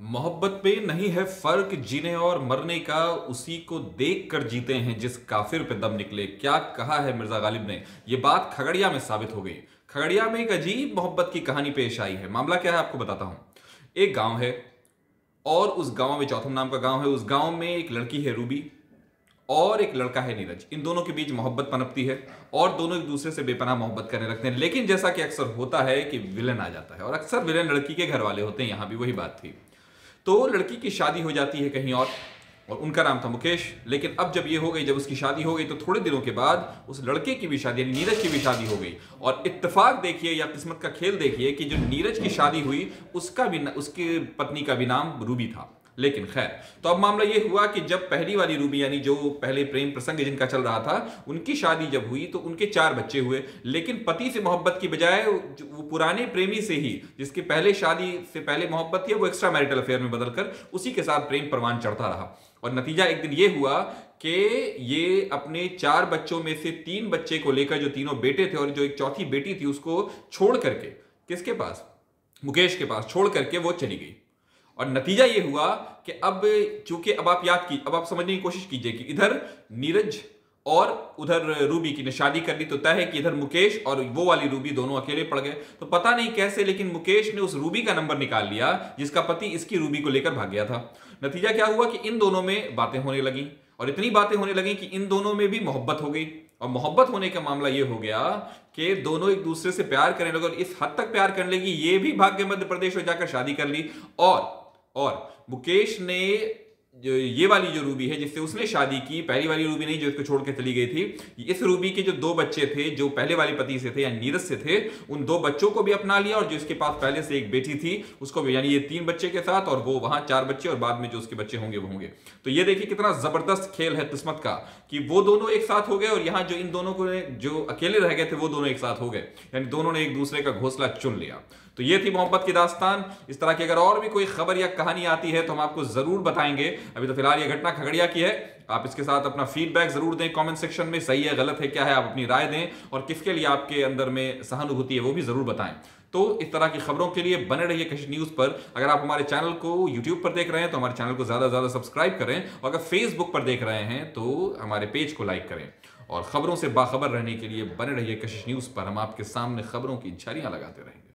मोहब्बत पे नहीं है फर्क जीने और मरने का, उसी को देख कर जीते हैं जिस काफिर पे दम निकले। क्या कहा है मिर्जा गालिब ने। यह बात खगड़िया में साबित हो गई। खगड़िया में एक अजीब मोहब्बत की कहानी पेश आई है। मामला क्या है आपको बताता हूं। एक गांव है और उस गांव में, चौथम नाम का गांव है, उस गांव में एक लड़की है रूबी और एक लड़का है नीरज। इन दोनों के बीच मोहब्बत पनपती है और दोनों एक दूसरे से बेपनाह मोहब्बत करने लगते हैं। लेकिन जैसा कि अक्सर होता है कि विलन आ जाता है और अक्सर विलन लड़की के घर वाले होते हैं। यहां भी वही बात थी। तो लड़की की शादी हो जाती है कहीं और उनका नाम था मुकेश। लेकिन अब जब ये हो गई, जब उसकी शादी हो गई, तो थोड़े दिनों के बाद उस लड़के की भी शादी, यानी नीरज की भी शादी हो गई। और इत्तेफाक देखिए या किस्मत का खेल देखिए कि जो नीरज की शादी हुई उसका भी, उसकी पत्नी का भी नाम रूबी था। लेकिन खैर, तो अब मामला यह हुआ कि जब पहली वाली रूबी, यानी जो पहले प्रेम प्रसंग जिनका चल रहा था, उनकी शादी जब हुई तो उनके 4 बच्चे हुए। लेकिन पति से मोहब्बत की बजाय वो पुराने प्रेमी से ही, जिसकी पहले शादी से पहले मोहब्बत थी, वो एक्स्ट्रा मैरिटल अफेयर में बदलकर उसी के साथ प्रेम परवान चढ़ता रहा। और नतीजा एक दिन ये हुआ कि ये अपने 4 बच्चों में से 3 बच्चे को लेकर, जो तीनों बेटे थे और जो एक चौथी बेटी थी, उसको छोड़ करके, किसके पास, मुकेश के पास छोड़ करके वो चली गई। और नतीजा ये हुआ कि अब चूंकि अब आप समझने की कोशिश कीजिए कि इधर नीरज और उधर रूबी की ने शादी कर ली, तो तय है कि इधर मुकेश और वो वाली रूबी दोनों अकेले पड़ गए। तो पता नहीं कैसे, लेकिन मुकेश ने उस रूबी का नंबर निकाल लिया जिसका पति इसकी रूबी को लेकर भाग गया था। नतीजा क्या हुआ कि इन दोनों में बातें होने लगी और इतनी बातें होने लगी कि इन दोनों में भी मोहब्बत हो गई। और मोहब्बत होने का मामला यह हो गया कि दोनों एक दूसरे से प्यार करने लगे और इस हद तक प्यार करने लगी, ये भी भाग के मध्य प्रदेश में जाकर शादी कर ली। और मुकेश ने जो ये वाली जो रूबी है जिससे उसने शादी की, पहली वाली रूबी नहीं जो इसको छोड़ के चली गई थी, इस रूबी के जो 2 बच्चे थे जो पहले वाले पति से थे या नीरज से थे, उन 2 बच्चों को भी अपना लिया और जो इसके पास पहले से एक बेटी थी उसको भी, यानी ये 3 बच्चे के साथ और वो वहां 4 बच्चे और बाद में जो उसके बच्चे होंगे वो होंगे। तो ये देखिए कितना जबरदस्त खेल है किस्मत का कि वो दोनों एक साथ हो गए और यहां जो इन दोनों को जो अकेले रह गए थे वो दोनों एक साथ हो गए, यानी दोनों ने एक दूसरे का घोंसला चुन लिया। तो ये थी मोहब्बत की दास्तान। इस तरह की अगर और भी कोई खबर या कहानी आती है तो हम आपको जरूर बताएंगे। अभी तो फिलहाल ये घटना खगड़िया की है। आप इसके साथ अपना फीडबैक जरूर दें कमेंट सेक्शन में, सही है गलत है क्या है, आप अपनी राय दें और किसके लिए आपके अंदर में सहानुभूति है वो भी जरूर बताएं। तो इस तरह की खबरों के लिए बने रहिए कशिश न्यूज पर। अगर आप हमारे चैनल को यूट्यूब पर देख रहे हैं तो हमारे चैनल को ज्यादा से ज्यादा सब्सक्राइब करें और अगर फेसबुक पर देख रहे हैं तो हमारे पेज को लाइक करें। और खबरों से बाखबर रहने के लिए बने रहिए कशिश न्यूज पर। हम आपके सामने खबरों की झरियां लगाते रहेंगे।